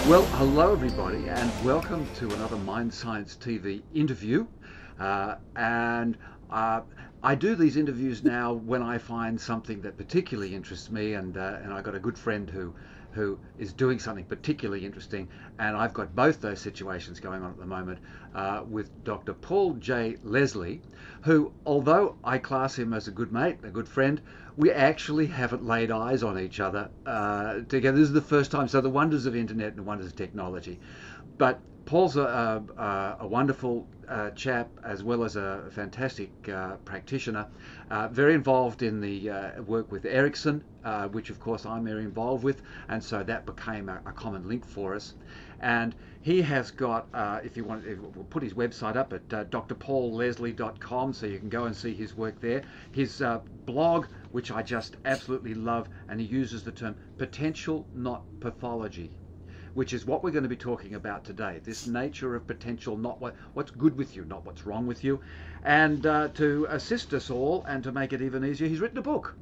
Well, hello everybody, and welcome to another Mind Science TV interview. I do these interviews now when I find something that particularly interests me, and I've got a good friend who is doing something particularly interesting, and I've got both those situations going on at the moment with Dr. Paul J. Leslie, who, although I class him as a good mate, a good friend, we actually haven't laid eyes on each other together. This is the first time, so the wonders of internet and the wonders of technology. But Paul's a wonderful chap, as well as a fantastic practitioner, very involved in the work with Ericsson, which of course I'm very involved with, and so that became a common link for us. And he has got, if you want, we'll put his website up at drpaulleslie.com, so you can go and see his work there. His blog, which I just absolutely love, and he uses the term potential, not pathology, which is what we're going to be talking about today. This nature of potential, not what's good with you, not what's wrong with you. And to assist us all and to make it even easier, he's written a book,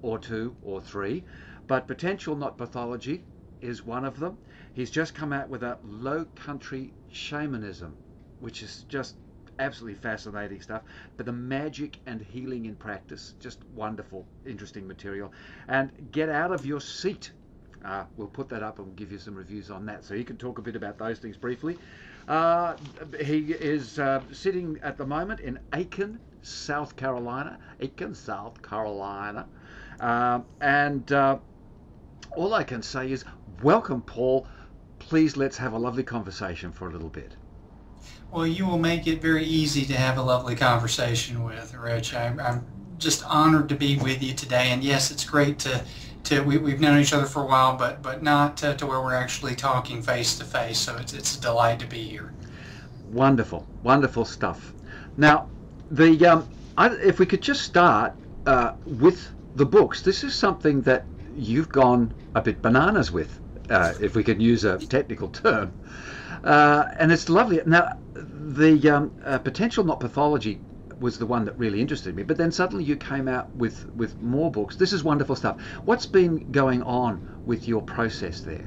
or two, or three, but Potential, Not Pathology is one of them. He's just come out with a Low Country Shamanism, which is just absolutely fascinating stuff. But the magic and healing in practice, just wonderful, interesting material. And Get Out of Your Seat. We'll put that up and we'll give you some reviews on that, so you can talk a bit about those things briefly. He is sitting at the moment in Aiken, South Carolina. And all I can say is, welcome, Paul. Please, let's have a lovely conversation for a little bit. Well, you will make it very easy to have a lovely conversation with, Rich. I'm just honored to be with you today, and yes, it's great we've known each other for a while, but not to where we're actually talking face to face. So it's a delight to be here. Wonderful, wonderful stuff. Now, if we could just start with the books. This is something that you've gone a bit bananas with, if we could use a technical term, and it's lovely. Now, the Potential, Not Pathology was the one that really interested me, but then suddenly you came out with more books. This is wonderful stuff. What's been going on with your process there?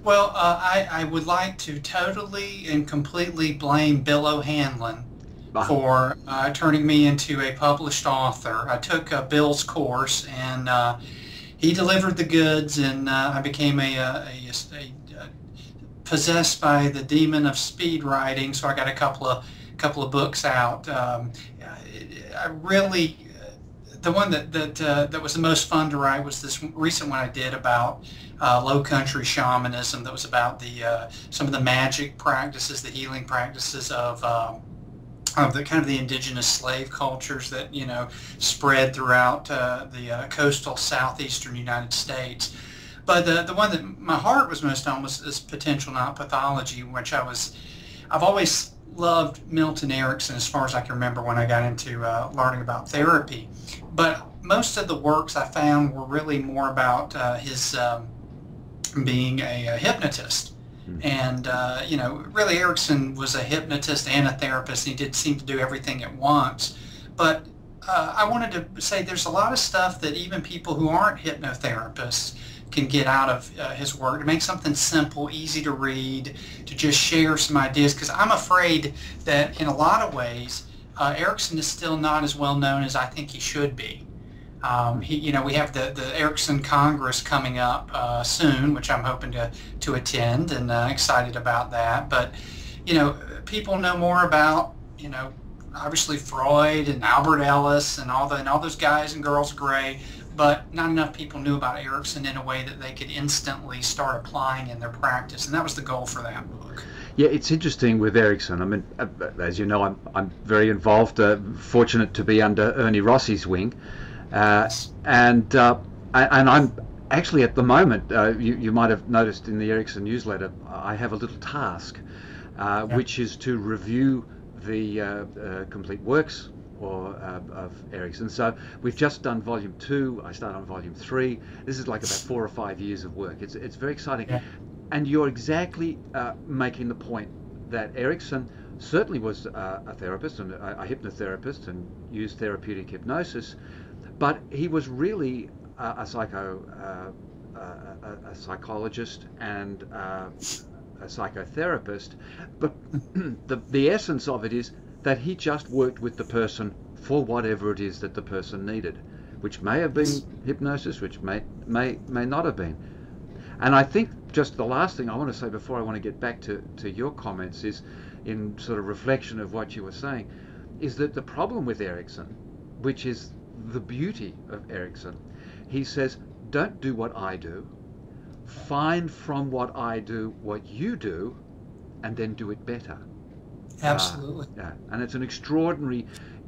Well, I would like to totally and completely blame Bill O'Hanlon for turning me into a published author. I took Bill's course, and he delivered the goods, and I became possessed by the demon of speed writing, so I got a couple of books out. I really, the one that was the most fun to write was this recent one I did about low country shamanism. That was about some of the magic practices, the healing practices of the kind of the indigenous slave cultures that spread throughout the coastal southeastern United States. But the one that my heart was most on was Potential, Not Pathology, which I've always loved Milton Erickson as far as I can remember when I got into learning about therapy. But most of the works I found were really more about his being a hypnotist. And, really Erickson was a hypnotist and a therapist. He did seem to do everything at once. But I wanted to say there's a lot of stuff that even people who aren't hypnotherapists can get out of his work, to make something simple, easy to read, to just share some ideas, because I'm afraid that in a lot of ways Erickson is still not as well known as I think he should be. We have the Erickson Congress coming up soon, which I'm hoping to attend, and excited about that. But people know more about obviously Freud and Albert Ellis and all those guys and girls great, but not enough people knew about Erickson in a way that they could instantly start applying in their practice, and that was the goal for that book. Yeah, it's interesting with Erickson. I mean, as you know, I'm very involved, fortunate to be under Ernie Rossi's wing, and I'm actually at the moment, you might have noticed in the Erickson newsletter, I have a little task, which is to review the complete works of Erickson. So we've just done volume 2. I start on volume 3. This is like about 4 or 5 years of work. It's very exciting. Yeah. And you're exactly making the point that Erickson certainly was a therapist and a hypnotherapist and used therapeutic hypnosis, but he was really a a psychologist and a psychotherapist, but the essence of it is that he just worked with the person for whatever it is that the person needed, which may have been hypnosis, which may not have been. And I think just the last thing I want to say before I want to get back to your comments is, in sort of reflection of what you were saying, is that the problem with Erickson, which is the beauty of Erickson, he says, don't do what I do, find from what I do what you do, and then do it better. Absolutely. Yeah, and it's an extraordinary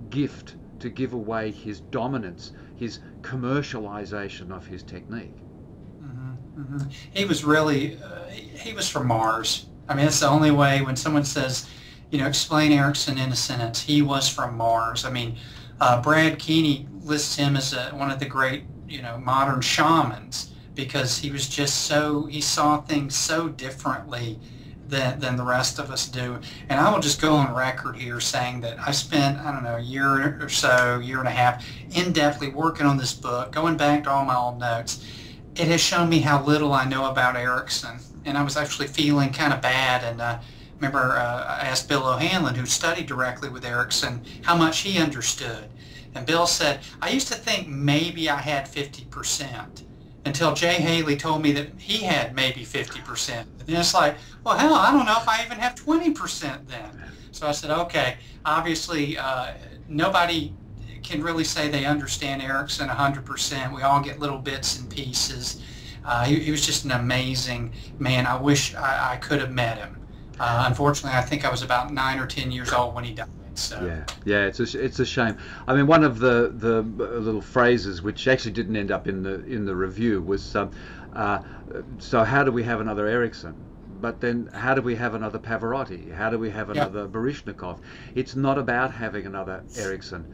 gift to give away his dominance, his commercialization of his technique. Mm-hmm, mm-hmm. He was really, he was from Mars. I mean, it's the only way when someone says, explain Erickson in a sentence, he was from Mars. I mean, Brad Keeney lists him as one of the great, modern shamans, because he was just he saw things so differently than the rest of us do. And I will just go on record here saying that I spent, I don't know, a year or so, year and a half, in-depthly working on this book, going back to all my old notes. It has shown me how little I know about Erickson. And I was actually feeling kind of bad. And remember, I asked Bill O'Hanlon, who studied directly with Erickson, how much he understood. And Bill said, I used to think maybe I had 50%. Until Jay Haley told me that he had maybe 50%. And then it's like, well, hell, I don't know if I even have 20% then. So I said, okay, obviously nobody can really say they understand Erickson 100%. We all get little bits and pieces. He was just an amazing man. I wish I could have met him. Unfortunately, I think I was about 9 or 10 years old when he died. So. Yeah, it's a shame. I mean, one of the little phrases which actually didn't end up in the review was, so how do we have another Erickson? But then how do we have another Pavarotti? How do we have another Baryshnikov? It's not about having another Erickson,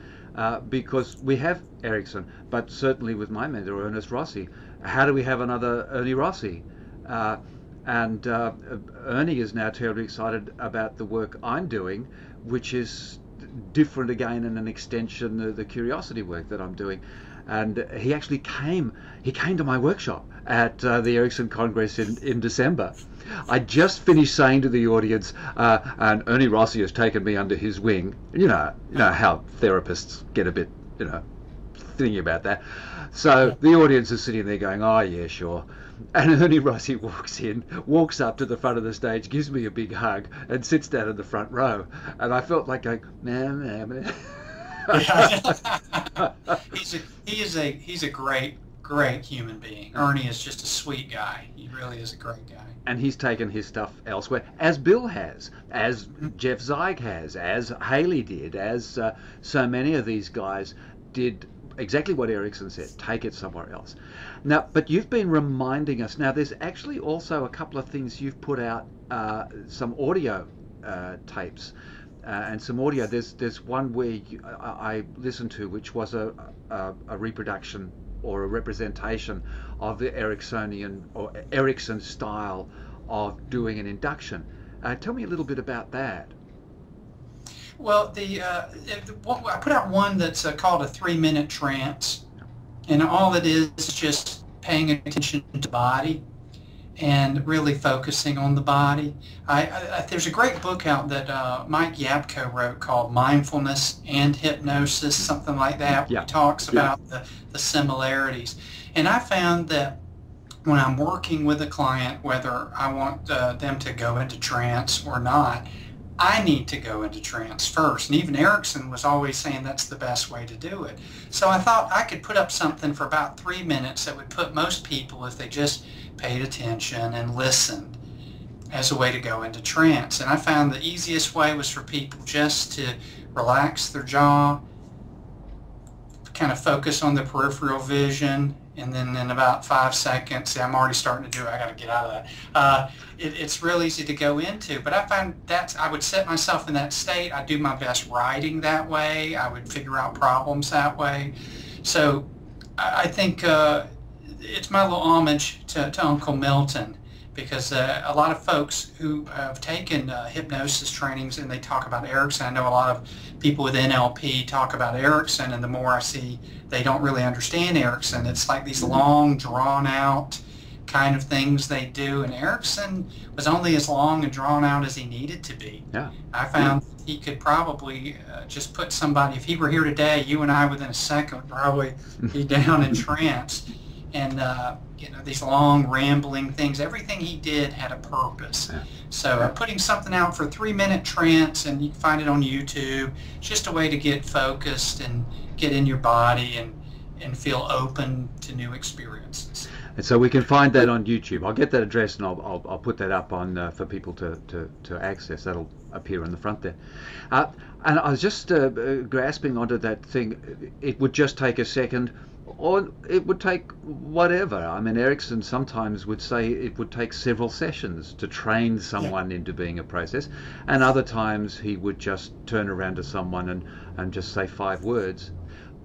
because we have Erickson, but certainly with my mentor Ernest Rossi, how do we have another Ernie Rossi? And Ernie is now terribly excited about the work I'm doing, which is different again and an extension of the Curiosity work that I'm doing. And he actually came to my workshop at the Erickson Congress in December. I just finished saying to the audience, and Ernie Rossi has taken me under his wing. You know how therapists get a bit, thinking about that. So the audience is sitting there going, oh yeah, sure. And Ernie Rossi walks up to the front of the stage, gives me a big hug, and sits down in the front row. And I felt like going, man. He's a great human being. Ernie is just a sweet guy. He really is a great guy. And he's taken his stuff elsewhere, as Bill has, as Jeff Zeig has, as Haley did, as so many of these guys did. Exactly what Erickson said, take it somewhere else. Now, but you've been reminding us, now there's actually also a couple of things you've put out, some audio tapes and some audio. There's one where I listened to, which was a reproduction or a representation of the Ericksonian or Erickson style of doing an induction. Tell me a little bit about that. Well, I put out one that's called a 3-minute trance, and all it is just paying attention to the body and really focusing on the body. There's a great book out that Mike Yapko wrote called Mindfulness and Hypnosis, something like that. Yeah. He talks about the similarities. And I found that when I'm working with a client, whether I want them to go into trance or not, I need to go into trance first. And even Erickson was always saying that's the best way to do it. So I thought I could put up something for about 3 minutes that would put most people, if they just paid attention and listened, as a way to go into trance. And I found the easiest way was for people just to relax their jaw, kind of focus on the peripheral vision, and then in about 5 seconds, see, I'm already starting to do it, I got to get out of that. It's real easy to go into, but I find that I would set myself in that state. I do my best writing that way. I would figure out problems that way. So I think it's my little homage to Uncle Milton, because a lot of folks who have taken hypnosis trainings and they talk about Erickson. I know a lot of people with NLP talk about Erickson, and the more I see they don't really understand Erickson. It's like these long, drawn-out kind of things they do. And Erickson was only as long and drawn out as he needed to be. Yeah. I found he could probably just put somebody, if he were here today, you and I within a second would probably be down in trance. And, you know, these long rambling things, everything he did had a purpose. Yeah. So putting something out for a 3-minute trance, and you can find it on YouTube, it's just a way to get focused and get in your body and feel open to new experiences. And so we can find that on YouTube. I'll get that address and I'll put that up on for people to access. That'll appear in the front there. And I was just grasping onto that thing. It would just take a second, or it would take whatever. I mean, Erickson sometimes would say it would take several sessions to train someone into being a process, and other times he would just turn around to someone and just say 5 words.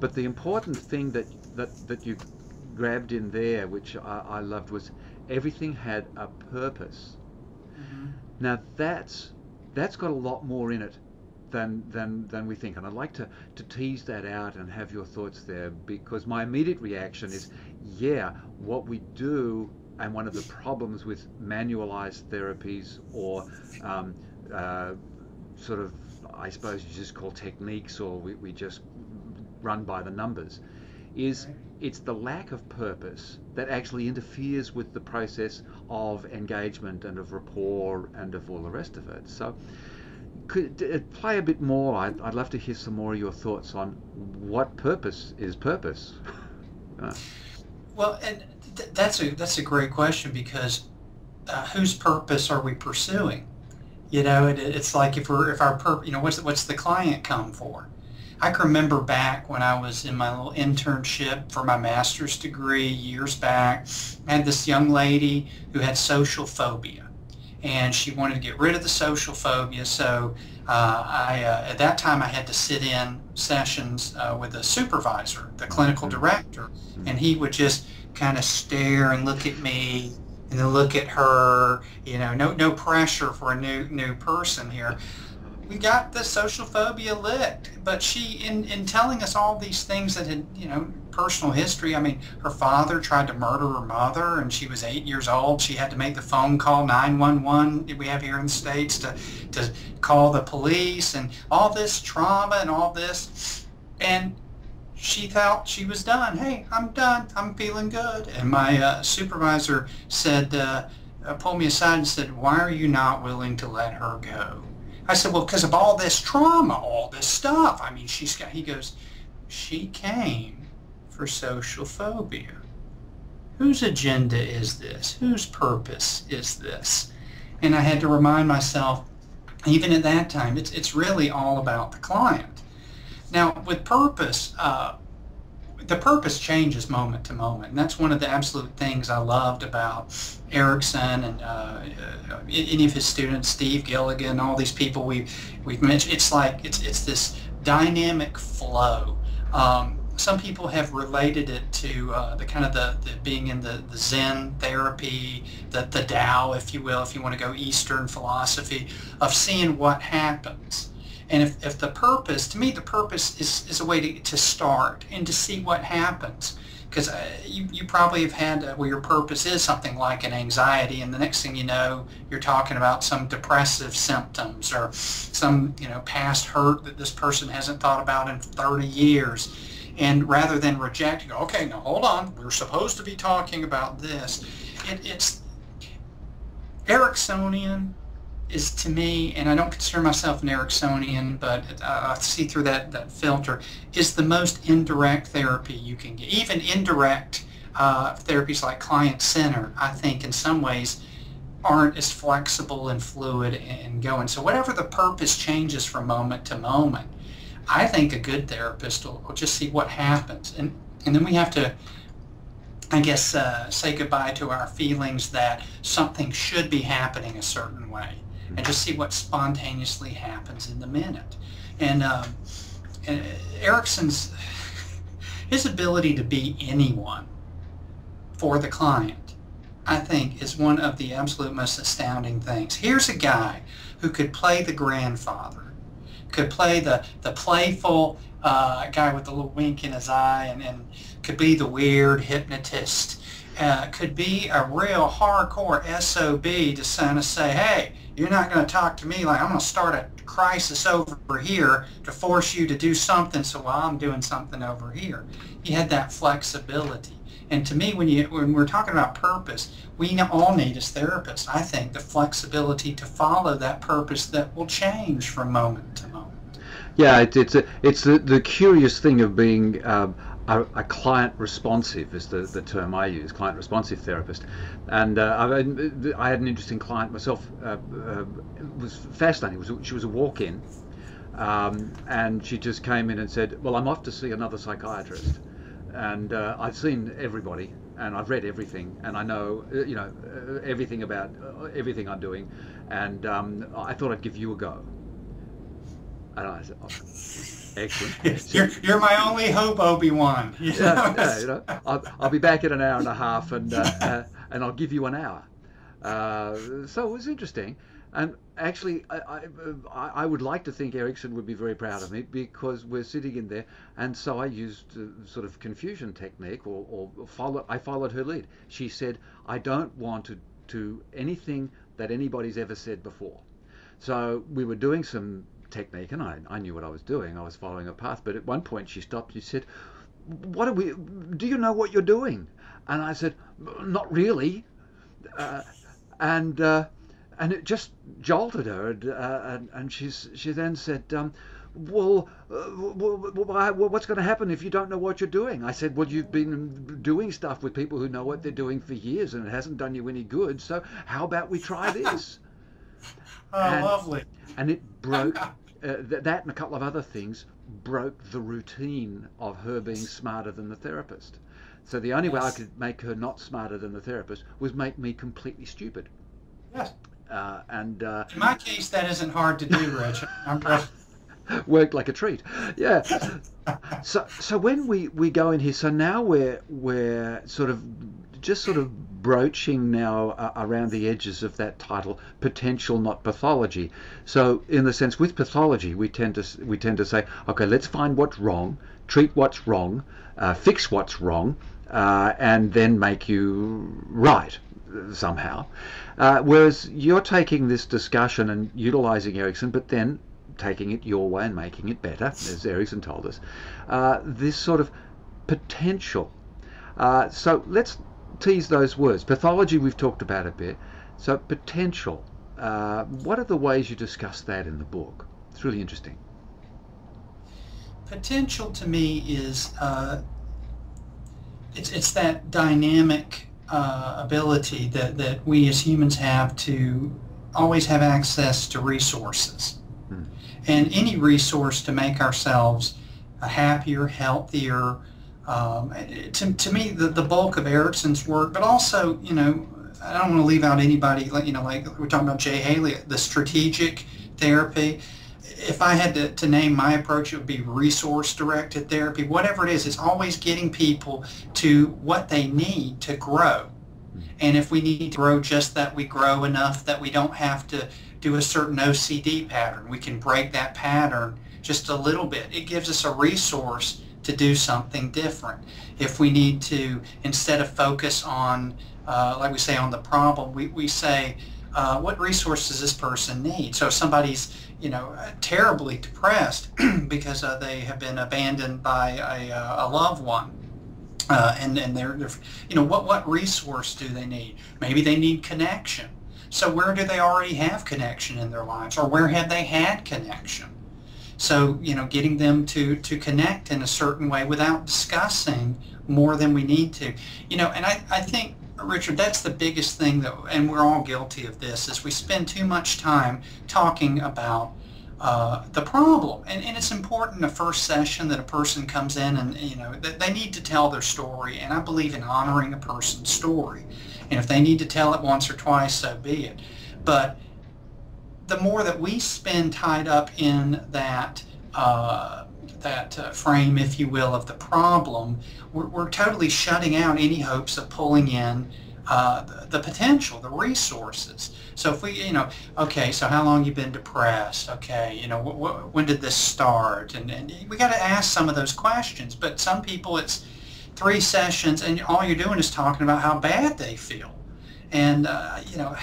But the important thing that you grabbed in there, which I loved, was everything had a purpose. Mm-hmm. Now that's got a lot more in it than we think, and I'd like to tease that out and have your thoughts there, because my immediate reaction is, yeah, what we do, and one of the problems with manualized therapies or sort of, I suppose you just call techniques, or we just run by the numbers, is it's the lack of purpose that actually interferes with the process of engagement and of rapport and of all the rest of it. So could play a bit more. I'd love to hear some more of your thoughts on what purpose is purpose. Well, and that's a great question, because whose purpose are we pursuing? You know, it's like if our purpose, you know, what's the client come for? I can remember back when I was in my little internship for my master's degree years back, I had this young lady who had social phobia, and she wanted to get rid of the social phobia. So at that time I had to sit in sessions with a supervisor, the clinical director, and he would just kind of stare and look at me and then look at her. You know, no pressure for a new person here. We got the social phobia licked, but she, in telling us all these things that had, you know, personal history. I mean, her father tried to murder her mother, and she was 8 years old. She had to make the phone call 911 we have here in the States to call the police, and all this trauma and all this. And she thought she was done. Hey, I'm done. I'm feeling good. And my supervisor said, pulled me aside and said, "Why are you not willing to let her go?" I said, "Well, because of all this trauma, all this stuff. I mean, he goes, "She came for social phobia. Whose agenda is this? Whose purpose is this?" And I had to remind myself, even at that time, it's really all about the client. Now, with purpose, the purpose changes moment to moment, and that's one of the absolute things I loved about Erickson and any of his students, Steve Gilligan, all these people we've mentioned. It's like it's this dynamic flow. Some people have related it to the kind of the being in the Zen therapy, the Tao, if you will, if you want to go Eastern philosophy, of seeing what happens. And if the purpose, to me, the purpose is a way to start and to see what happens. Because you probably have had where your purpose is something like an anxiety, and the next thing you know, you're talking about some depressive symptoms or some, you know, past hurt that this person hasn't thought about in 30 years. And rather than reject, you go, "Okay, now hold on, we're supposed to be talking about this." It's Ericksonian is, to me, and I don't consider myself an Ericksonian, but I see through that filter, is the most indirect therapy you can get. Even indirect therapies like client-centered, I think, in some ways, aren't as flexible and fluid and going. So whatever the purpose changes from moment to moment, I think a good therapist will just see what happens. And then we have to, I guess, say goodbye to our feelings that something should be happening a certain way, and just see what spontaneously happens in the minute. And Erickson's, his ability to be anyone for the client, I think, is one of the absolute most astounding things. Here's a guy who could play the grandfather, could play the playful guy with the little wink in his eye, and could be the weird hypnotist, could be a real hardcore SOB to kind of say, hey, you're not going to talk to me like I'm going to start a crisis over here to force you to do something, so while I'm doing something over here. He had that flexibility. And to me, when we're talking about purpose, we all need as therapists, I think, the flexibility to follow that purpose that will change from moment to moment. Yeah, it's the curious thing of being a client responsive is the term I use, client responsive therapist. And I had an interesting client myself. It was fascinating. She was a walk-in, and she just came in and said, well, I'm off to see another psychiatrist. And I've seen everybody, and I've read everything, and I know, everything about everything I'm doing, and I thought I'd give you a go. And I said, oh, excellent. You're my only hope, Obi-Wan. I'll be back in an hour and a half, and I'll give you an hour. So it was interesting. And actually, I would like to think Erickson would be very proud of me, because we're sitting in there, and so I used sort of confusion technique, I followed her lead. She said, I don't want to do anything that anybody's ever said before. So we were doing some technique, and I knew what I was doing. I was following a path, but at one point she stopped. She said, do you know what you're doing? And I said, not really. And it just jolted her, and she then said, well, what's going to happen if you don't know what you're doing? I said, well, you've been doing stuff with people who know what they're doing for years, and it hasn't done you any good, so how about we try this? Lovely. And it broke, that and a couple of other things broke the routine of her being smarter than the therapist. So the only way I could make her not smarter than the therapist was make me completely stupid. Yes. In my case, that isn't hard to do, Rich. Worked like a treat. Yeah. So when we go in here, so now we're sort of broaching now around the edges of that title, potential, not pathology. So in the sense, with pathology, we tend to say, okay, let's find what's wrong, treat what's wrong, fix what's wrong, and then make you right somehow. Whereas you're taking this discussion and utilizing Erickson, but then taking it your way and making it better, as Erickson told us, this sort of potential. So let's tease those words. Pathology we've talked about a bit. So potential. What are the ways you discuss that in the book? It's really interesting. Potential to me is it's that dynamic ability that we as humans have to always have access to resources. And any resource to make ourselves happier, healthier. To me, the bulk of Erickson's work, but also, I don't want to leave out anybody, like we're talking about Jay Haley, the strategic therapy. If I had to name my approach, it would be resource-directed therapy. Whatever it is, it's always getting people to what they need to grow. And if we need to grow, just that we grow enough that we don't have to do a certain OCD pattern. We can break that pattern just a little bit. It gives us a resource to do something different. If we need to, instead of focus on, like we say, on the problem, we say, what resource does this person need? So if somebody's, terribly depressed because they have been abandoned by a loved one, and they're what resource do they need? Maybe they need connection. So where do they already have connection in their lives, or where have they had connection? So, getting them to connect in a certain way without discussing more than we need to. And I think, Richard, that's the biggest thing and we're all guilty of this, is we spend too much time talking about the problem. And it's important the first session that a person comes in and, that they need to tell their story. And I believe in honoring a person's story. And if they need to tell it once or twice, so be it. But the more that we spend tied up in that frame, if you will, of the problem, we're totally shutting out any hopes of pulling in the potential, the resources. So if we, okay, so how long you been depressed? Okay, when did this start? And we got to ask some of those questions. But some people, it's 3 sessions, and all you're doing is talking about how bad they feel. And, you know,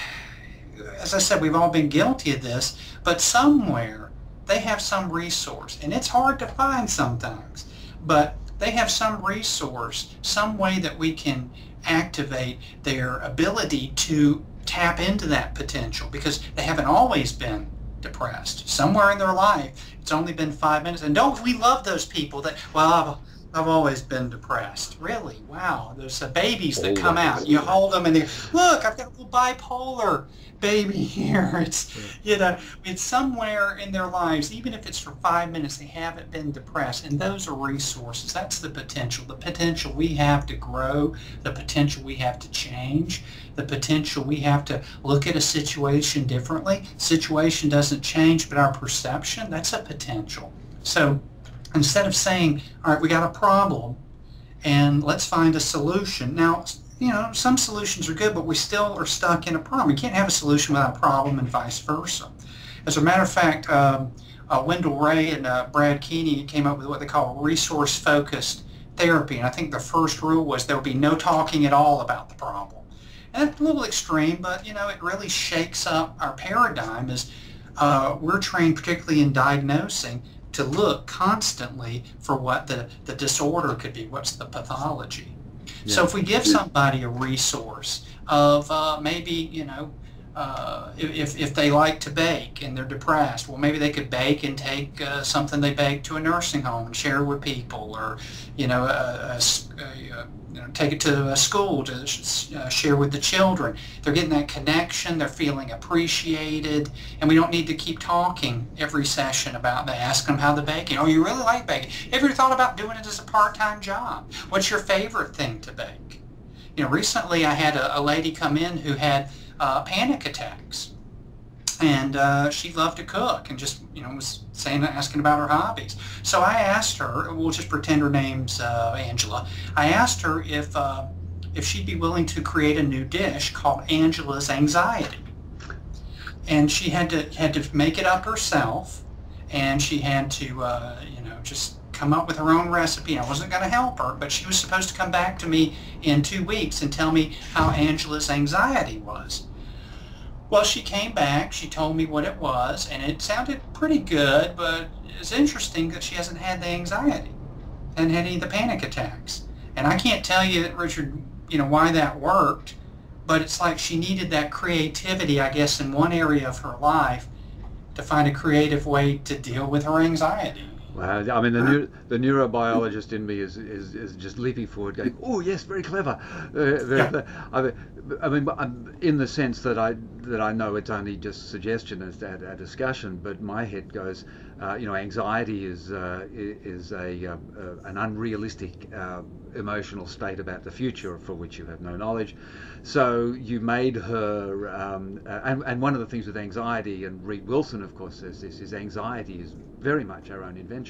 as I said, we've all been guilty of this, but somewhere they have some resource, and it's hard to find sometimes, but they have some resource, some way that we can activate their ability to tap into that potential, because they haven't always been depressed. Somewhere in their life, it's only been 5 minutes. And don't we love those people that, well, I've always been depressed. Really? Wow. There's babies that come out. You hold them and they, look, I've got a little bipolar baby here. It's, you know, it's somewhere in their lives, even if it's for 5 minutes, they haven't been depressed. And those are resources. That's the potential we have to grow, the potential we have to change, the potential we have to look at a situation differently. Situation doesn't change, but our perception, that's a potential. So instead of saying, all right, we got a problem and let's find a solution. Now, you know, some solutions are good, but we still are stuck in a problem. You can't have a solution without a problem, and vice versa. As a matter of fact, Wendell Ray and Brad Keeney came up with what they call resource-focused therapy. And I think the first rule was there would be no talking at all about the problem. And that's a little extreme, but, you know, it really shakes up our paradigm as we're trained, particularly in diagnosing, to look constantly for what the disorder could be, what's the pathology. Yeah. So if we give somebody a resource of maybe, you know, if they like to bake and they're depressed, well, maybe they could bake and take something they bake to a nursing home and share with people, or, you know, take it to a school to share with the children. They're getting that connection, they're feeling appreciated, and we don't need to keep talking every session about that. Ask them how they're baking. Oh, you really like baking. Have you ever thought about doing it as a part-time job? What's your favorite thing to bake? You know, recently I had a lady come in who had panic attacks, and she loved to cook and just, you know, was asking about her hobbies. So I asked her, we'll just pretend her name's Angela. I asked her if she'd be willing to create a new dish called Angela's Anxiety, and she had to make it up herself, and she had to you know, just come up with her own recipe. I wasn't going to help her, but she was supposed to come back to me in 2 weeks and tell me how Angela's anxiety was. Well, she came back, she told me what it was, and it sounded pretty good, but it's interesting that she hasn't had the anxiety and had any of the panic attacks. And I can't tell you, Richard, you know, why that worked, but it's like she needed that creativity, I guess, in one area of her life to find a creative way to deal with her anxiety. Wow, I mean, the neurobiologist in me is just leaping forward, going, "Oh yes, very clever." I mean, in the sense that I know it's only just suggestion as a discussion, but my head goes, you know, anxiety is an unrealistic emotional state about the future for which you have no knowledge. So you made her, and one of the things with anxiety, and Reed Wilson, of course, says this, is anxiety is very much our own invention.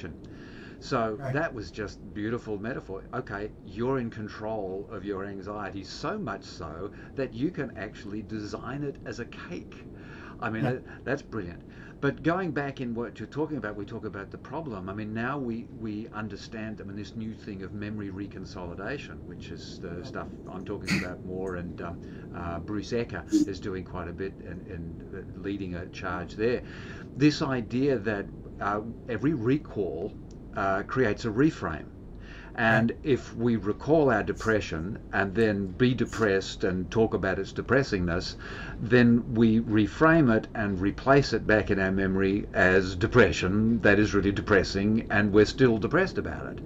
So that was just beautiful metaphor. Okay, you're in control of your anxiety, so much so that you can actually design it as a cake. I mean, that's brilliant. But going back in what you're talking about, we talk about the problem. I mean, now we understand, I mean, this new thing of memory reconsolidation, which is the stuff I'm talking about more, and Bruce Ecker is doing quite a bit and leading a charge there. This idea that every recall creates a reframe. And if we recall our depression and then be depressed and talk about its depressingness, then we reframe it and replace it back in our memory as depression that is really depressing, and we're still depressed about it.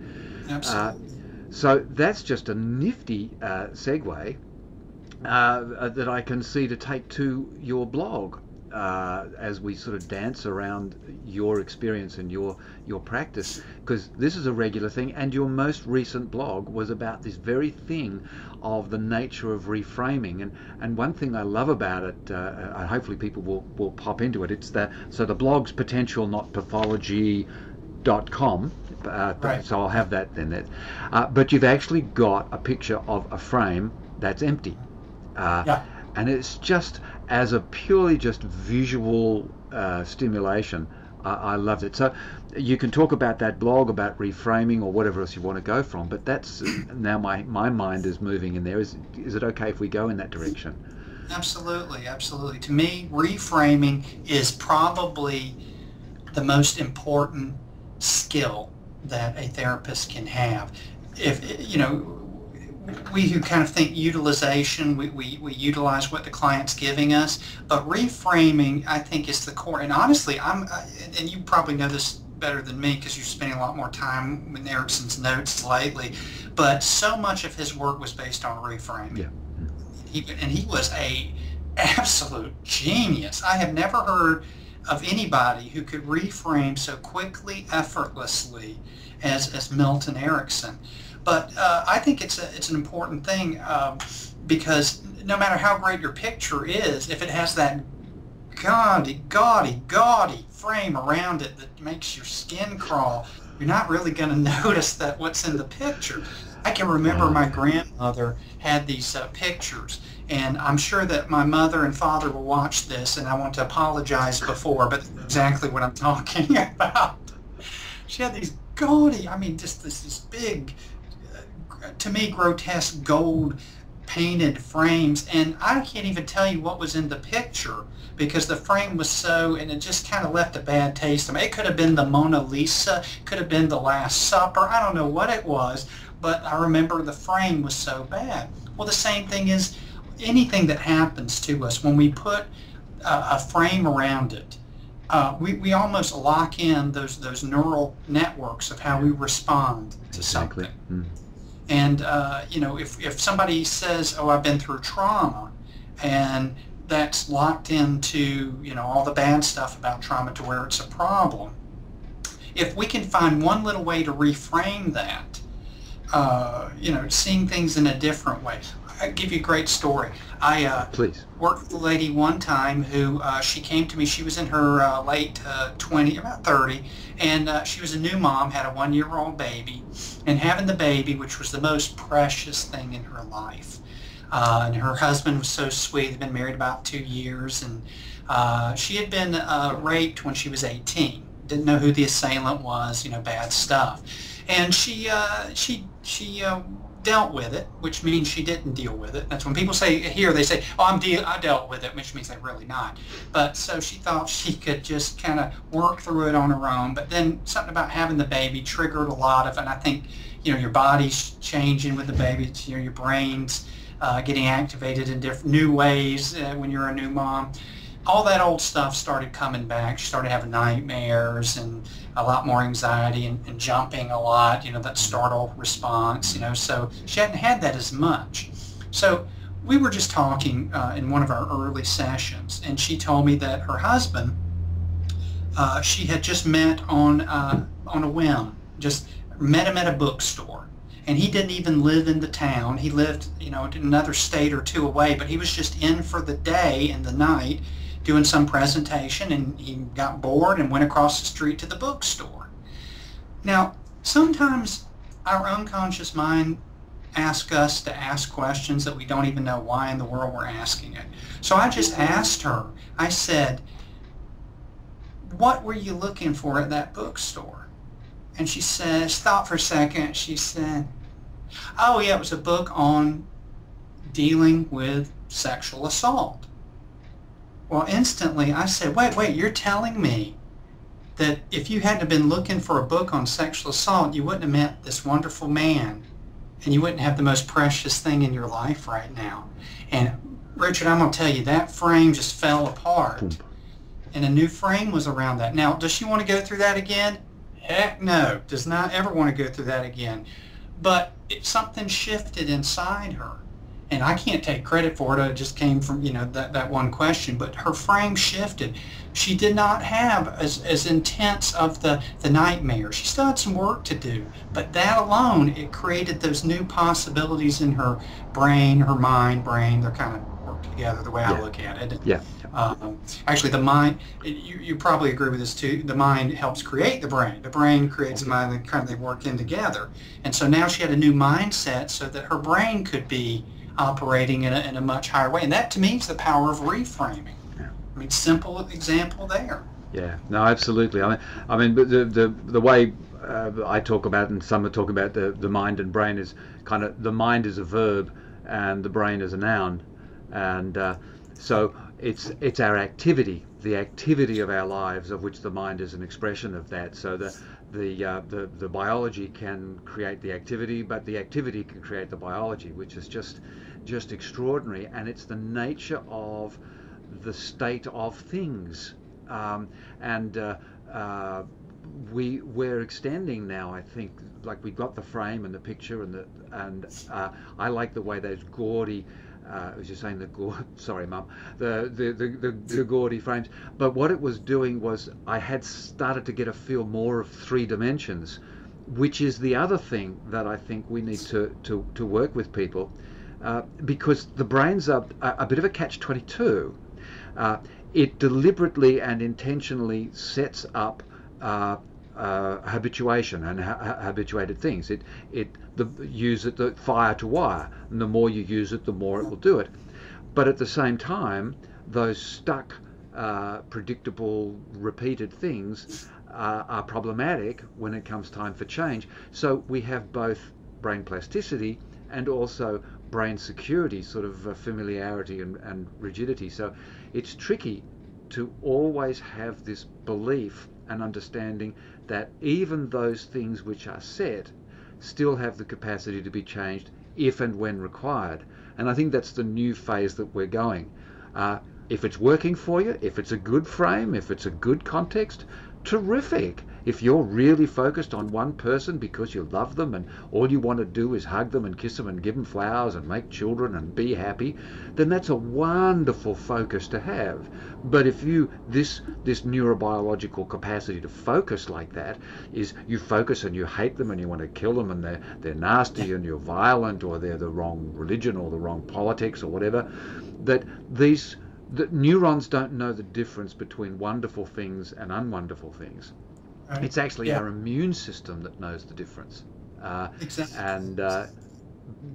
Absolutely. So that's just a nifty segue that I can see to take to your blog. As we sort of dance around your experience and your practice, because this is a regular thing, and your most recent blog was about this very thing of the nature of reframing. And one thing I love about it, hopefully people will pop into it, it's the blog's potential not pathology.com, so I'll have that then. But you've actually got a picture of a frame that's empty. And it's just, as a purely just visual stimulation, I loved it. So you can talk about that blog about reframing or whatever else you want to go from, but that's now my mind is moving in there. Is it okay if we go in that direction? Absolutely, absolutely. To me, reframing is probably the most important skill that a therapist can have. If you know, we who kind of think utilization, we utilize what the client's giving us, but reframing, I think, is the core. And honestly, and you probably know this better than me because you're spending a lot more time with Erickson's notes lately, but so much of his work was based on reframing. Yeah. He was a absolute genius. I have never heard of anybody who could reframe so quickly, effortlessly as Milton Erickson. But I think it's an important thing because no matter how great your picture is, if it has that gaudy frame around it that makes your skin crawl, you're not really going to notice that what's in the picture. I can remember my grandmother had these pictures, and I'm sure that my mother and father will watch this, and I want to apologize before, but exactly what I'm talking about. She had these gaudy, I mean, just this big, to me, grotesque gold painted frames, and I can't even tell you what was in the picture because the frame was so, and it just kind of left a bad taste. I mean, it could have been the Mona Lisa, could have been the Last Supper, I don't know what it was, but I remember the frame was so bad. Well, the same thing is anything that happens to us when we put a frame around it. We almost lock in those neural networks of how we respond to something. And you know, if somebody says, "Oh, I've been through trauma," and that's locked into, you know, all the bad stuff about trauma to where it's a problem. If we can find one little way to reframe that, you know, seeing things in a different way. I'll give you a great story. I worked with a lady one time who she came to me. She was in her late 20, about 30, and she was a new mom, had a 1-year-old baby, and having the baby, which was the most precious thing in her life. And her husband was so sweet. They'd been married about 2 years, and she had been raped when she was 18. Didn't know who the assailant was, you know, bad stuff. And she dealt with it, which means she didn't deal with it. That's when people say here, they say, "Oh, I dealt with it," which means they're really not. But so she thought she could just kind of work through it on her own. But then something about having the baby triggered a lot of, and I think, you know, your body's changing with the baby. You know, your brain's getting activated in different new ways when you're a new mom. All that old stuff started coming back. She started having nightmares and a lot more anxiety and jumping a lot, you know, that startle response, you know, so she hadn't had that as much. So we were just talking in one of our early sessions, and she told me that her husband, she had just met on a whim, just met him at a bookstore. And he didn't even live in the town. He lived, you know, in another state or two away, but he was just in for the day and the night doing some presentation, and he got bored and went across the street to the bookstore. Now, sometimes our unconscious mind asks us to ask questions that we don't even know why in the world we're asking it. So I just asked her, I said, "What were you looking for at that bookstore?" And she says, thought for a second, she said, "Oh yeah, it was a book on dealing with sexual assault." Well, instantly I said, wait, you're telling me that if you hadn't been looking for a book on sexual assault, you wouldn't have met this wonderful man, and you wouldn't have the most precious thing in your life right now. And Richard, I'm going to tell you, that frame just fell apart, and a new frame was around that. Now, does she want to go through that again? Heck no, does not ever want to go through that again. But something shifted inside her. And I can't take credit for it. It just came from, you know, that one question. But her frame shifted. She did not have as intense of the nightmare. She still had some work to do. But that alone, it created those new possibilities in her brain, her mind, brain. They're kind of work together the way I look at it. Yeah. Actually, the mind, you probably agree with this too, the mind helps create the brain. The brain creates the mind, and kind of they work in together. And so now she had a new mindset so that her brain could be operating in a much higher way. And that to me is the power of reframing. I mean, simple example there. Yeah, no, absolutely. I mean, but the way I talk about, and some are talking about the mind and brain, is kind of the mind is a verb and the brain is a noun, and so it's our activity, the activity of our lives, of which the mind is an expression of that. So the biology can create the activity, but the activity can create the biology, which is just extraordinary, and it's the nature of the state of things. And we're extending now. I think, like, we got the frame and the picture and I like the way those gaudy. As you're saying, sorry, Mum, the gaudy frames. But what it was doing was I had started to get a feel more of three dimensions, which is the other thing that I think we need to work with people, because the brain's a bit of a catch-22. It deliberately and intentionally sets up habituation and habituated things. Use it the fire to wire, and the more you use it, the more it will do it. But at the same time, those stuck, predictable, repeated things are problematic when it comes time for change. So we have both brain plasticity and also brain security, sort of familiarity and rigidity. So it's tricky to always have this belief and understanding that even those things which are set still have the capacity to be changed if and when required. And I think that's the new phase that we're going. If it's working for you, if it's a good frame, if it's a good context, terrific. If you're really focused on one person because you love them and all you want to do is hug them and kiss them and give them flowers and make children and be happy, then that's a wonderful focus to have. But if this neurobiological capacity to focus like that is you focus and you hate them and you want to kill them and they're nasty and you're violent or they're the wrong religion or the wrong politics or whatever, that the neurons don't know the difference between wonderful things and unwonderful things. Right. It's actually our immune system that knows the difference. Exactly. And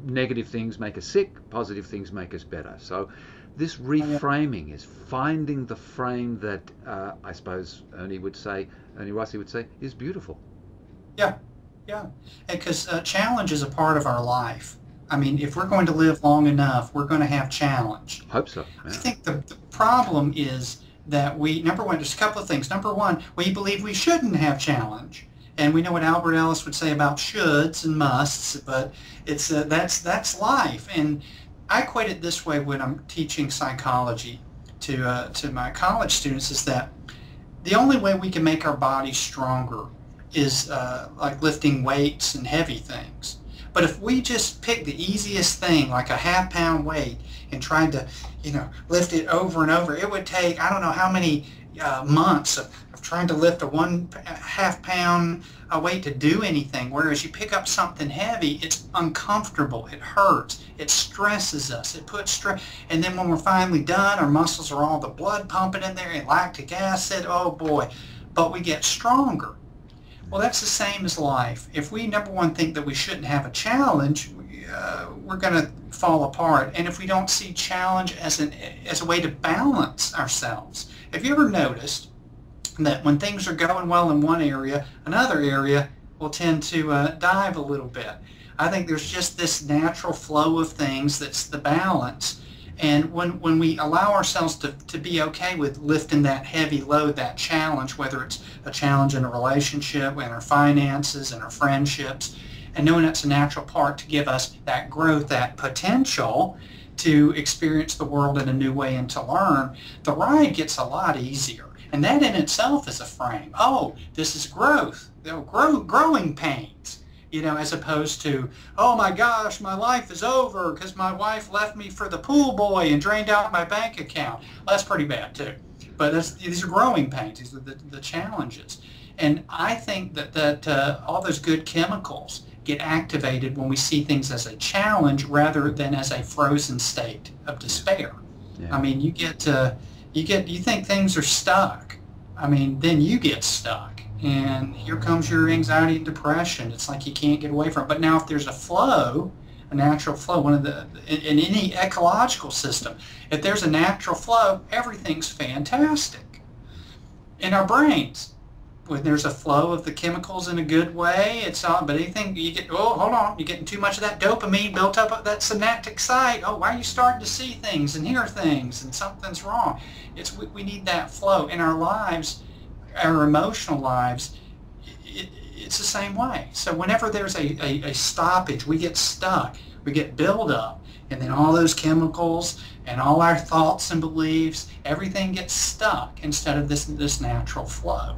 negative things make us sick, positive things make us better. So this reframing is finding the frame that I suppose Ernie Rossi would say is beautiful. Yeah, because challenge is a part of our life. I mean, if we're going to live long enough, we're going to have challenge. Hope so. Yeah. I think the problem is that number one, there's a couple of things. Number one, we believe we shouldn't have challenge. And we know what Albert Ellis would say about shoulds and musts, but it's that's life. And I equate it this way when I'm teaching psychology to my college students, is that the only way we can make our bodies stronger is like lifting weights and heavy things. But if we just pick the easiest thing, like a half-pound weight, and tried to, lift it over and over, it would take, I don't know how many months of trying to lift a 1/2 pound weight to do anything. Whereas you pick up something heavy, it's uncomfortable, it hurts, it stresses us, it puts stress, and then when we're finally done, our muscles are all the blood pumping in there, and lactic acid, oh boy, but we get stronger. Well, that's the same as life. If we, number one, think that we shouldn't have a challenge, we're going to fall apart. And if we don't see challenge as a way to balance ourselves. Have you ever noticed that when things are going well in one area, another area will tend to dive a little bit? I think there's just this natural flow of things that's the balance. And when we allow ourselves to be okay with lifting that heavy load, that challenge, whether it's a challenge in a relationship, in our finances, in our friendships, and knowing that's a natural part to give us that growth, that potential to experience the world in a new way and to learn, the ride gets a lot easier. And that in itself is a frame. Oh, this is growth, growing pains. As opposed to, oh my gosh, my life is over because my wife left me for the pool boy and drained out my bank account. Well, that's pretty bad too. But these are growing pains. These are the challenges. And I think that all those good chemicals get activated when we see things as a challenge rather than as a frozen state of despair. Yeah. I mean, you think things are stuck. I mean, then you get stuck. And here comes your anxiety and depression. It's like you can't get away from it. But now if there's a flow, a natural flow, in any ecological system, if there's a natural flow, everything's fantastic. in our brains. When there's a flow of the chemicals in a good way, it's on. But anything you get, oh, hold on, you're getting too much of that dopamine built up at that synaptic site. Oh, why are you starting to see things and hear things, and something's wrong? We need that flow in our lives, our emotional lives. It's the same way. So whenever there's a stoppage, we get stuck, we get buildup, and then all those chemicals and all our thoughts and beliefs, everything gets stuck instead of this natural flow.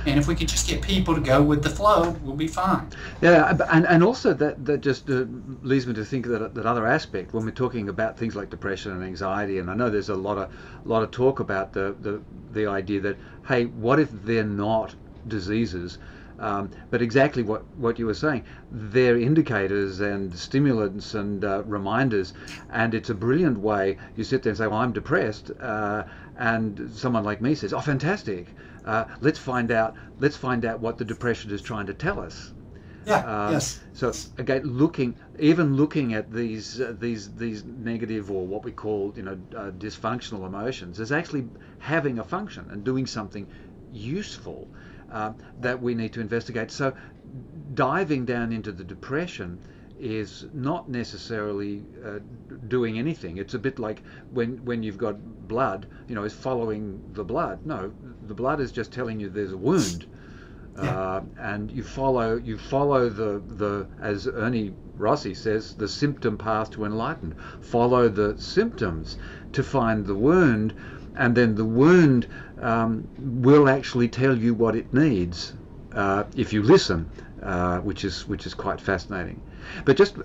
And if we could just get people to go with the flow, we'll be fine. Yeah, and also that just leads me to think that other aspect when we're talking about things like depression and anxiety. And I know there's a lot of talk about the idea that, hey, what if they're not diseases? But exactly what you were saying, they're indicators and stimulants and reminders, and it's a brilliant way. You sit there and say, well, I'm depressed, and someone like me says, oh, fantastic. Let's find out what the depression is trying to tell us. Yeah. Yes. So again, looking at these negative, or what we call dysfunctional emotions, is actually having a function and doing something useful that we need to investigate. So diving down into the depression is not necessarily doing anything. It's a bit like when you've got blood, is following the blood. No, the blood is just telling you there's a wound. Yeah. And you follow the as Ernie Rossi says, the symptom path to enlightenment. Follow the symptoms to find the wound, and then the wound will actually tell you what it needs if you listen, which is quite fascinating. But just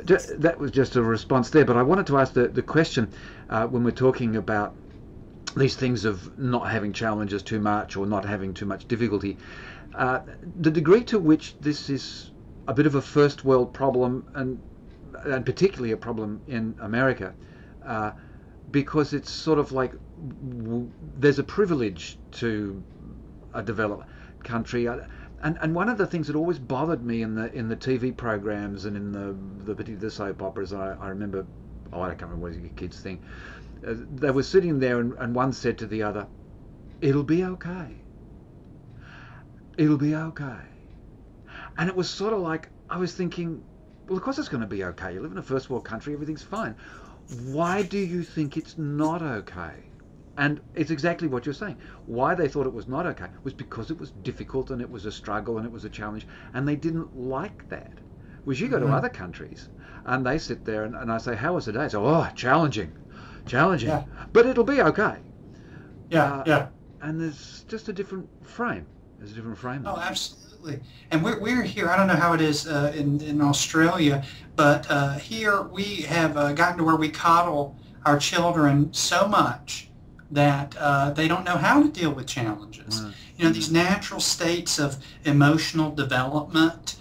that was just a response there. But I wanted to ask the question when we're talking about these things of not having challenges too much or not having too much difficulty, the degree to which this is a bit of a first world problem, and particularly a problem in America, because it's sort of like there's a privilege to a developed country. And one of the things that always bothered me in the TV programs and in the soap operas, I remember, I can't remember what your kids think, they were sitting there and one said to the other, it'll be okay. It'll be okay. And it was sort of like, I was thinking, well, of course it's going to be okay. You live in a first world country, everything's fine. Why do you think it's not okay? And it's exactly what you're saying. Why they thought it was not okay was because it was difficult and it was a struggle and it was a challenge, and they didn't like that. Whereas you go to other countries and they sit there and I say, how was the day? So, oh, challenging, yeah. But it'll be okay. Yeah. And there's just a different frame. There's a different frame. Oh, absolutely. And we're here, I don't know how it is in Australia, but here we have gotten to where we coddle our children so much that they don't know how to deal with challenges. These natural states of emotional development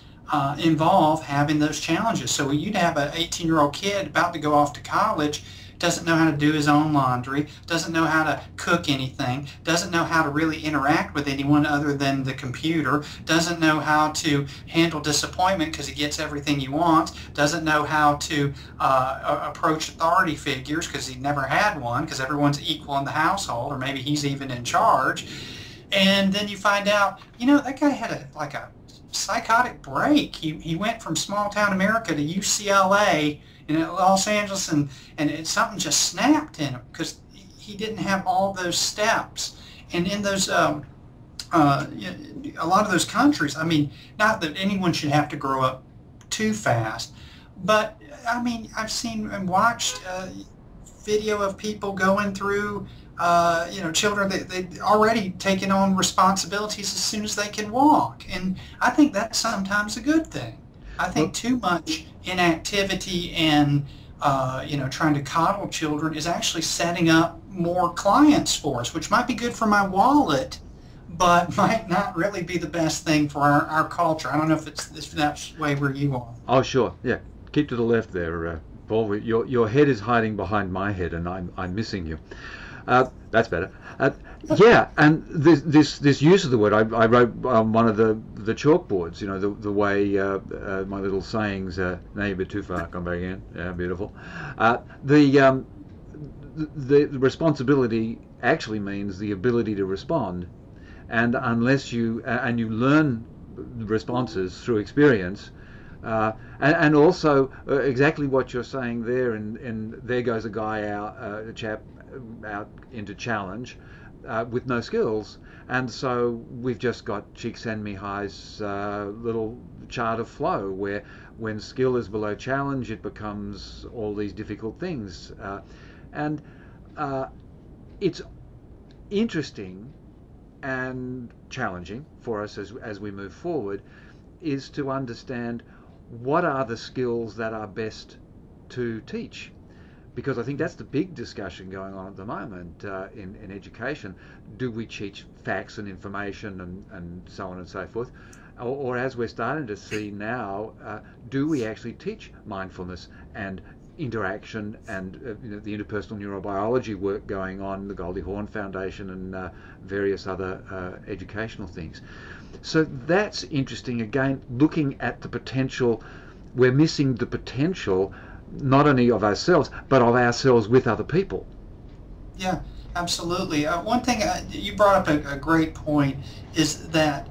involve having those challenges. So you'd have an 18-year-old kid about to go off to college, doesn't know how to do his own laundry, doesn't know how to cook anything, doesn't know how to really interact with anyone other than the computer, doesn't know how to handle disappointment because he gets everything he wants, doesn't know how to approach authority figures because he never had one because everyone's equal in the household, or maybe he's even in charge. And then you find out, that guy had a psychotic break. He went from small town America to UCLA in Los Angeles, and something just snapped in him because he didn't have all those steps. And in those a lot of those countries, I mean, not that anyone should have to grow up too fast, but I mean, I've seen and watched video of people going through children they already taking on responsibilities as soon as they can walk, and I think that's sometimes a good thing. I think too much inactivity and trying to coddle children is actually setting up more clients for us, which might be good for my wallet, but might not really be the best thing for our culture. I don't know if that's the way where you are. Oh, sure. Yeah. Keep to the left there, Paul. Your head is hiding behind my head, and I'm missing you. That's better. Yeah, and this use of the word, I wrote on one of the chalkboards, the way my little sayings, now you're a bit too far, come back in, yeah, beautiful. The responsibility actually means the ability to respond, and unless you and you learn responses through experience, and also exactly what you're saying there, and there goes a guy out, a chap out into challenge with no skills, and so we've just got Csikszentmihalyi's little chart of flow, where when skill is below challenge, it becomes all these difficult things, and it's interesting and challenging for us as we move forward, is to understand what are the skills that are best to teach, because I think that's the big discussion going on at the moment in education. Do we teach facts and information and so on and so forth, or as we're starting to see now, do we actually teach mindfulness and interaction and the interpersonal neurobiology work going on, the Goldie Hawn Foundation and various other educational things. So that's interesting. Again, looking at the potential, we're missing the potential not only of ourselves, but of ourselves with other people. Yeah, absolutely. One thing you brought up a great point is that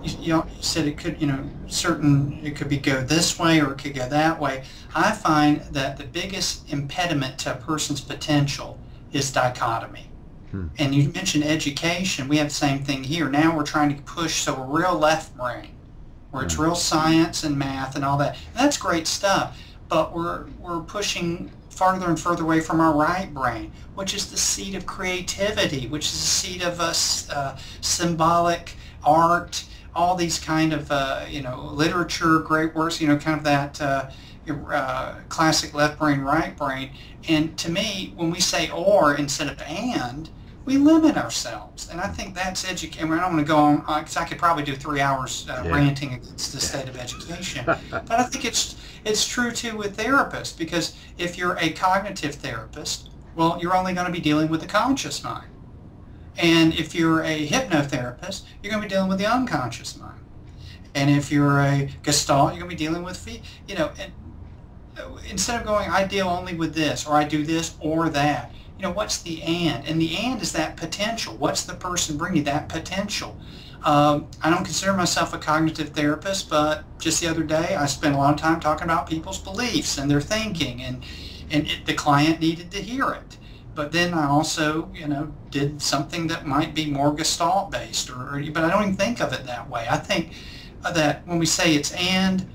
you said it could, it could be go this way or it could go that way. I find that the biggest impediment to a person's potential is dichotomy. And you mentioned education. We have the same thing here. Now we're trying to push, so we're real left brain, where it's real science and math and all that. And that's great stuff, but we're pushing farther and further away from our right brain, which is the seat of creativity, which is the seat of symbolic art, all these kind of, literature, great works, kind of that classic left brain, right brain. And to me, when we say or instead of and, we limit ourselves. And I think that's education. I don't want to go on, because I could probably do 3 hours ranting against the state of education. But I think it's true too with therapists, because if you're a cognitive therapist, well, you're only going to be dealing with the conscious mind. And if you're a hypnotherapist, you're going to be dealing with the unconscious mind. And if you're a Gestalt, you're going to be dealing with, and instead of going, I deal only with this, or I do this or that, what's the and? And the and is that potential. What's the person bringing? That potential. I don't consider myself a cognitive therapist, but just the other day I spent a lot of time talking about people's beliefs and their thinking, and the client needed to hear it. But then I also, did something that might be more Gestalt based, but I don't even think of it that way. I think that when we say it's and,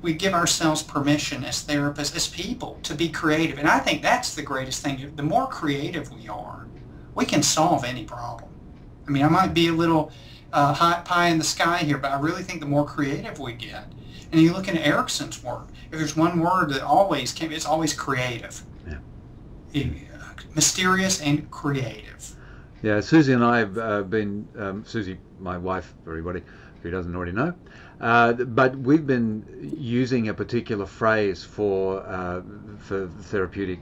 we give ourselves permission as therapists, as people, to be creative. And I think that's the greatest thing. The more creative we are, we can solve any problem. I mean, I might be a little hot pie in the sky here, but I really think the more creative we get. And you look at Erickson's work, if there's one word that always came, it's always creative. Yeah. Mysterious and creative. Yeah, Susie and I have been, Susie, my wife, for everybody who doesn't already know, but we've been using a particular phrase for therapeutic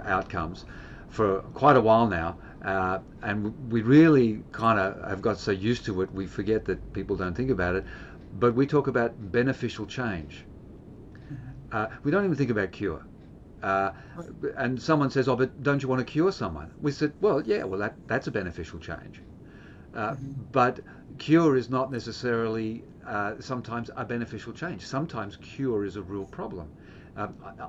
outcomes for quite a while now, and we really kind of have got so used to it we forget that people don't think about it, but we talk about beneficial change. We don't even think about cure. And someone says, oh, but don't you want to cure someone? We said, well, yeah, well, that's a beneficial change. But cure is not necessarily sometimes a beneficial change. Sometimes cure is a real problem.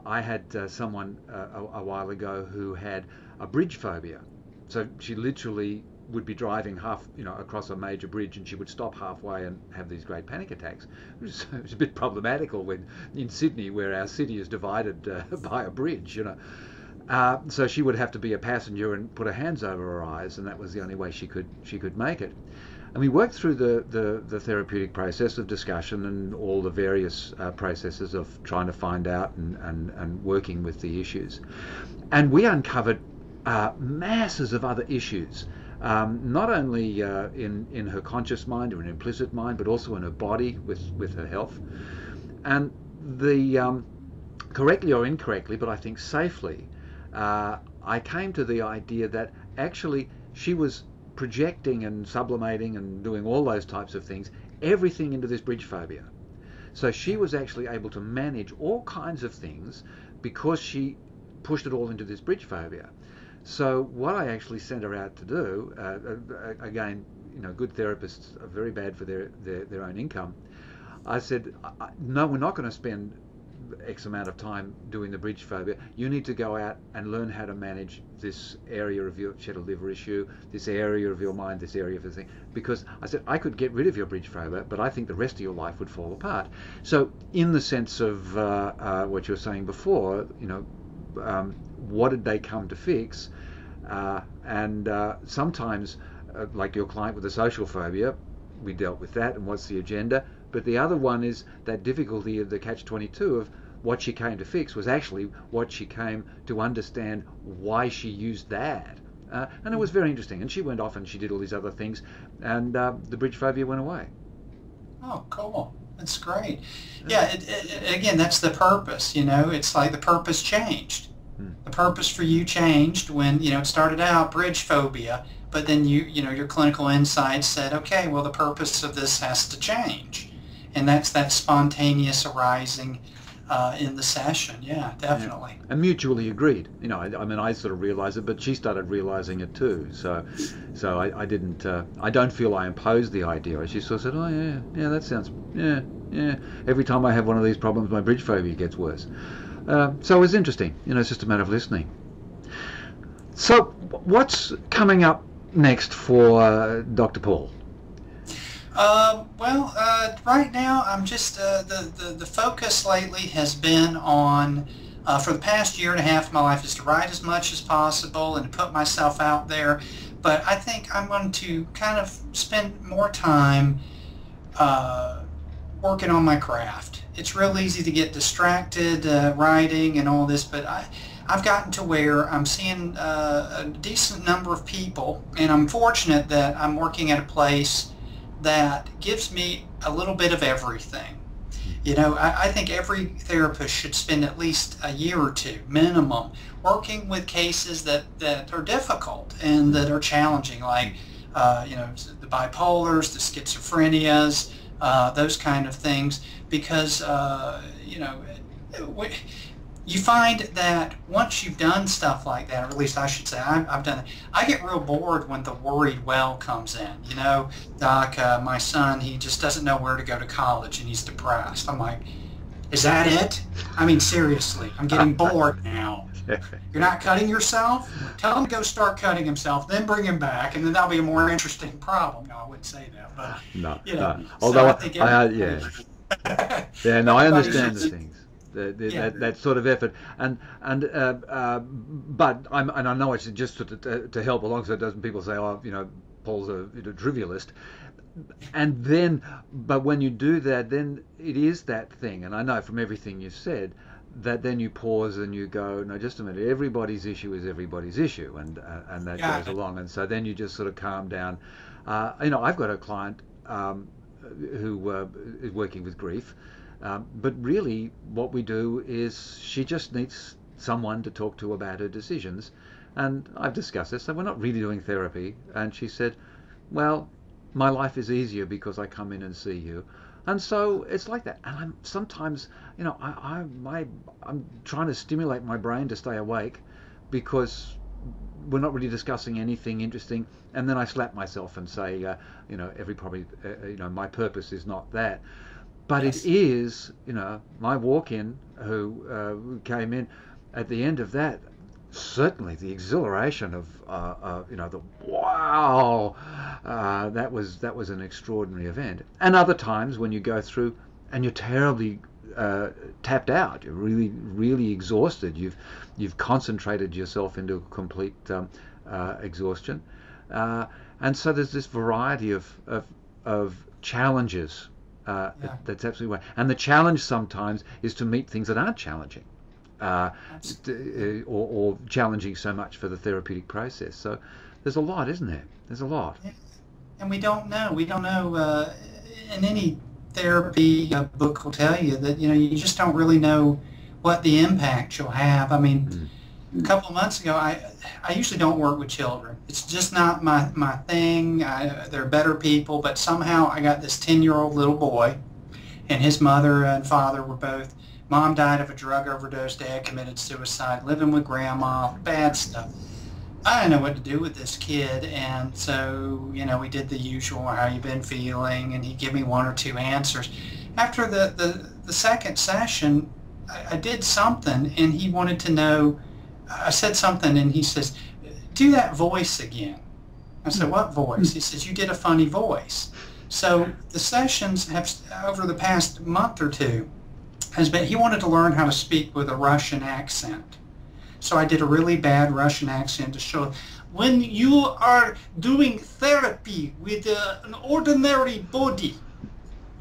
I had someone a while ago who had a bridge phobia. So she literally would be driving across a major bridge, and she would stop halfway and have these great panic attacks. It was a bit problematical when in Sydney, where our city is divided by a bridge, so she would have to be a passenger and put her hands over her eyes, and that was the only way she could make it. And we worked through the therapeutic process of discussion and all the various processes of trying to find out and working with the issues. And we uncovered masses of other issues, not only in her conscious mind or an implicit mind, but also in her body with her health. And the correctly or incorrectly, but I think safely, I came to the idea that actually she was projecting and sublimating and doing all those types of things, everything into this bridge phobia. So she was actually able to manage all kinds of things because she pushed it all into this bridge phobia. So what I actually sent her out to do, again, good therapists are very bad for their own income. I said, no, we're not going to spend X amount of time doing the bridge phobia. You need to go out and learn how to manage this area of your, she had a liver issue, this area of your mind, this area of the thing. Because I said, I could get rid of your bridge phobia, but I think the rest of your life would fall apart. So in the sense of what you were saying before, what did they come to fix? Sometimes, like your client with the social phobia, we dealt with that and what's the agenda. But the other one is that difficulty of the catch-22 of what she came to fix was actually what she came to understand why she used that. And it was very interesting. And she went off and she did all these other things, and the bridge phobia went away. Oh, cool. That's great. Yeah, again, that's the purpose, It's like the purpose changed. The purpose for you changed when, it started out bridge phobia, but then your clinical insights said, okay, well, the purpose of this has to change. And that's that spontaneous arising in the session. Yeah, definitely. Yeah. And mutually agreed. I sort of realized it, but she started realizing it too. So I didn't. I don't feel I imposed the idea. She sort of said, "Oh yeah, that sounds yeah. Every time I have one of these problems, my bridge phobia gets worse." So it was interesting. It's just a matter of listening. So what's coming up next for Dr. Paul? Right now I'm just the focus lately has been on for the past year and a half of my life is to write as much as possible and to put myself out there. But I think I'm going to kind of spend more time working on my craft. It's real easy to get distracted writing and all this, but I've gotten to where I'm seeing a decent number of people, and I'm fortunate that I'm working at a place that gives me a little bit of everything. I think every therapist should spend at least a year or two, minimum, working with cases that are difficult and that are challenging, like the bipolars, the schizophrenias, those kind of things, because you find that once you've done stuff like that, or at least I should say I've done it, I get real bored when the worried well comes in. Doc, my son, he just doesn't know where to go to college and he's depressed. I'm like, is that it? I mean, seriously, I'm getting bored now. You're not cutting yourself? Tell him to go start cutting himself, then bring him back, and then that'll be a more interesting problem. No, I wouldn't say that, but no. Although I understand the things. That sort of effort, but I know it's just to help along, so it doesn't people say, oh, Paul's a trivialist, and then, but when you do that, then it is that thing, and I know from everything you've said that then you pause and you go, no, just a minute, everybody's issue is everybody's issue, and that goes along, and so then you just sort of calm down. I've got a client who is working with grief. But really what we do is she just needs someone to talk to about her decisions. And I've discussed this, so we're not really doing therapy. And she said, well, my life is easier because I come in and see you. And so it's like that. And I'm sometimes, I'm trying to stimulate my brain to stay awake because we're not really discussing anything interesting. And then I slap myself and say, my purpose is not that. But yes. It is, my walk-in who came in, at the end of that, certainly the exhilaration of, the wow, that was an extraordinary event. And other times when you go through and you're terribly tapped out, you're really, really exhausted. You've concentrated yourself into complete exhaustion, and so there's this variety of challenges. That's absolutely right. And the challenge sometimes is to meet things that aren't challenging, or challenging so much for the therapeutic process. So there's a lot, isn't there? There's a lot. And we don't know. In any therapy book will tell you that, you just don't really know what the impact you'll have. I mean, a couple of months ago, I usually don't work with children. It's just not my thing. They're better people, but somehow I got this 10-year-old little boy, and his mother and father were both, mom died of a drug overdose, dad committed suicide, living with grandma, bad stuff. I didn't know what to do with this kid, and so, we did the usual, how you been feeling, and he'd give me one or two answers. After the second session, I did something, and he wanted to know, I said something, and he says, do that voice again. I said, what voice? He says, you did a funny voice. So the sessions have, over the past month or two, he wanted to learn how to speak with a Russian accent. So I did a really bad Russian accent to show, when you are doing therapy with an ordinary body,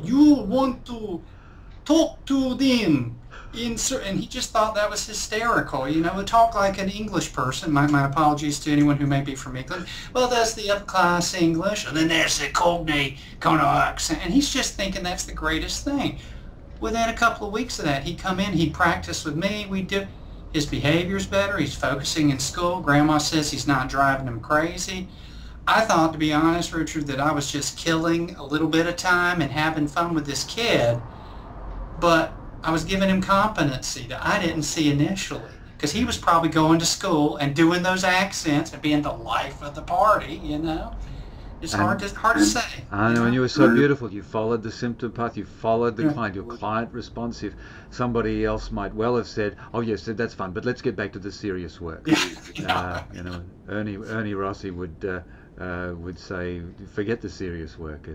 you want to talk to them. And he just thought that was hysterical, to talk like an English person. My apologies to anyone who may be from England. Well, there's the upper-class English, and then there's the Cockney kind of accent. And he's just thinking that's the greatest thing. Within a couple of weeks of that, he'd come in, he'd practice with me, we'd do... His behavior's better. He's focusing in school. Grandma says he's not driving him crazy. I thought, to be honest, Richard, that I was just killing a little bit of time and having fun with this kid, but I was giving him competency that I didn't see initially, because he was probably going to school and doing those accents and being the life of the party, It's hard to say. I know, and you were so beautiful. You followed the symptom path. You followed the client. Your client responsive. Somebody else might well have said, "Oh yes, that's fun, but let's get back to the serious work." Ernie Rossi would say, "Forget the serious work."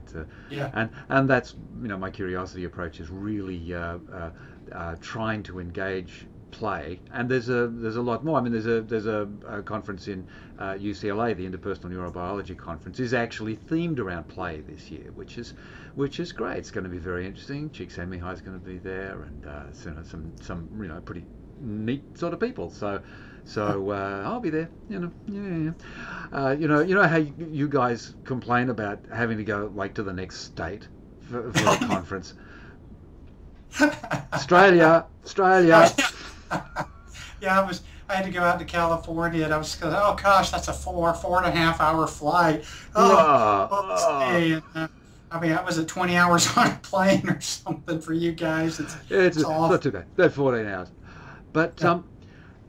And that's my curiosity approach is really trying to engage play, and there's a lot more. I mean, there's a conference in UCLA, the Interpersonal Neurobiology Conference, is actually themed around play this year, which is great. It's going to be very interesting. Csikszentmihalyi is going to be there, and some pretty neat sort of people. So I'll be there. How you guys complain about having to go to the next state for the conference. Australia. Yeah, I had to go out to California, and I was going, oh gosh, that's a 4.5 hour flight. I mean, that was 20 hours on a plane or something for you guys. It's not too bad. About 14 hours. But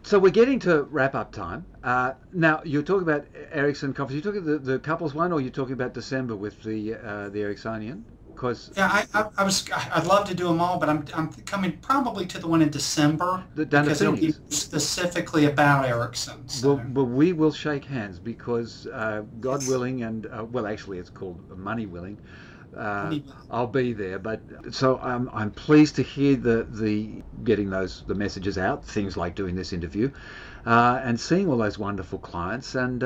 so we're getting to wrap up time. Now you're talking about Ericsson conference. You're talking the couples one, or you're talking about December with the Ericksonian? I'd love to do them all, but I'm coming probably to the one in December because it'll be specifically about Ericsson. So. Well, we will shake hands because God willing, and actually it's called Money willing. I'll be there, but so I'm pleased to hear the getting the messages out, things like doing this interview, and seeing all those wonderful clients and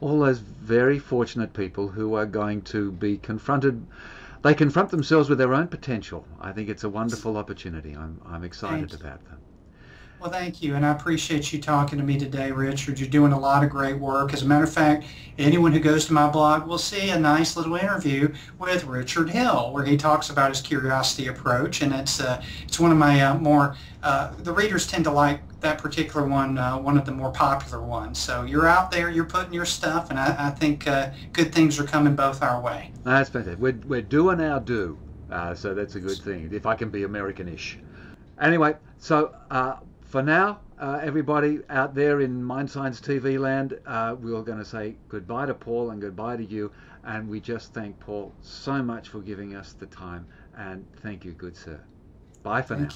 all those very fortunate people who are going to be confronted. They confront themselves with their own potential. I think it's a wonderful opportunity. I'm excited about them. Well, thank you, and I appreciate you talking to me today, Richard. You're doing a lot of great work. As a matter of fact, anyone who goes to my blog will see a nice little interview with Richard Hill, where he talks about his curiosity approach, and it's one of my more, the readers tend to like that particular one, one of the more popular ones. So you're out there, you're putting your stuff, and I think good things are coming both our way. That's fantastic. We're doing our due, so that's a good thing, if I can be American-ish. Anyway, so for now, everybody out there in Mind Science TV land, we're going to say goodbye to Paul and goodbye to you, and we just thank Paul so much for giving us the time, and thank you, good sir. Bye for now.